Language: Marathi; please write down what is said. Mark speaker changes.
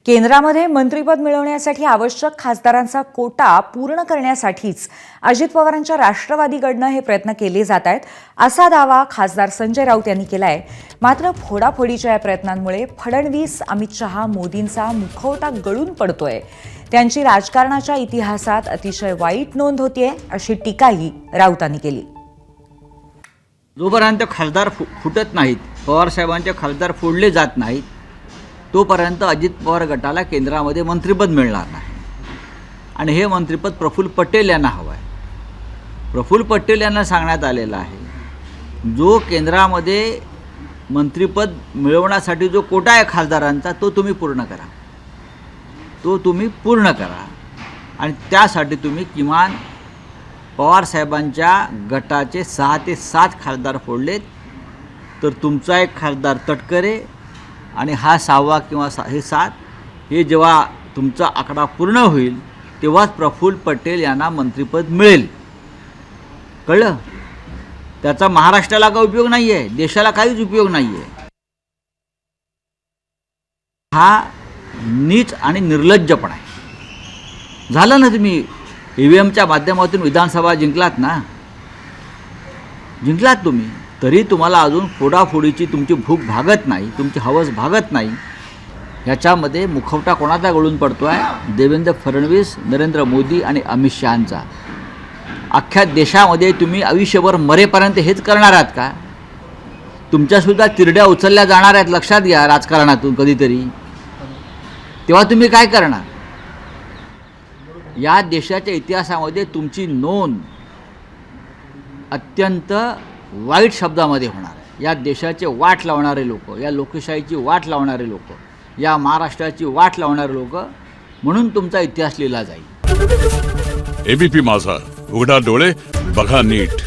Speaker 1: केंद्रामध्ये मंत्रिपद मिळवण्यासाठी आवश्यक खासदारांचा कोटा पूर्ण करण्यासाठीच अजित पवारांच्या राष्ट्रवादीकडनं हे प्रयत्न केले जात आहेत असा दावा खासदार संजय राऊत यांनी केलाय। मात्र फोडाफोडीच्या या प्रयत्नांमुळे फडणवीस, अमित शहा, मोदींचा मुखवटा गळून पडतोय। त्यांची राजकारणाच्या इतिहासात अतिशय वाईट नोंद होतीये अशी टीकाही राऊतांनी केली।
Speaker 2: जोपर्यंत खासदार फुटत नाहीत, पवार साहेबांचे खासदार फोडले जात नाहीत, तोपर्यंत अजित पवार गटाला केंद्रामध्ये मंत्रिपद मिळणार नाही। आणि हे मंत्रिपद प्रफुल्ल पटेल यांना हवं आहे। प्रफुल्ल पटेल यांना सांगण्यात आलेलं आहे, जो केंद्रामध्ये मंत्रिपद मिळवण्यासाठी जो कोटा आहे खासदारांचा तो तुम्ही पूर्ण करा, आणि त्यासाठी तुम्ही किमान पवार साहेबांच्या गटाचे 6 ते 7 खासदार फोडलेत तर तुमचा एक खासदार तटकरे आणि हा 6वा किंवा हे 7 हे जेव्हा तुमचा आकडा पूर्ण होईल तेव्हाच प्रफुल्ल पटेल यांना मंत्रिपद मिळेल। कळलं? त्याचा महाराष्ट्राला काही उपयोग नाही आहे, देशाला काहीच उपयोग नाही आहे। हा नीच आणि निर्लज्जपणा आहे। झालं ना, तुम्ही EVMच्या माध्यमातून विधानसभा जिंकलात ना, जिंकलात तुम्ही, तरी तुम्हाला अजून फोडाफोडीची तुमची भूक भागत नाही, तुमची हवस भागत नाही। याच्यामध्ये मुखवटा कोणाचा गळून पडतो आहे? देवेंद्र फडणवीस, नरेंद्र मोदी आणि अमित शहांचा। अख्ख्या देशामध्ये तुम्ही आयुष्यभर मरेपर्यंत हेच करणार आहात का? तुमच्यासुद्धा तिरड्या उचलल्या जाणार आहेत, लक्षात घ्या राजकारणातून कधीतरी। तेव्हा तुम्ही काय करणार? या देशाच्या इतिहासामध्ये तुमची नोंद अत्यंत वाईट शब्दामध्ये होणार। या देशाचे वाट लावणारे लोक, या लोकशाहीची वाट लावणारे लोक, या महाराष्ट्राची वाट लावणारे लोक म्हणून तुमचा इतिहास लिहिला जाईल।
Speaker 3: एबीपी माझा, उघडा डोळे बघा नीट।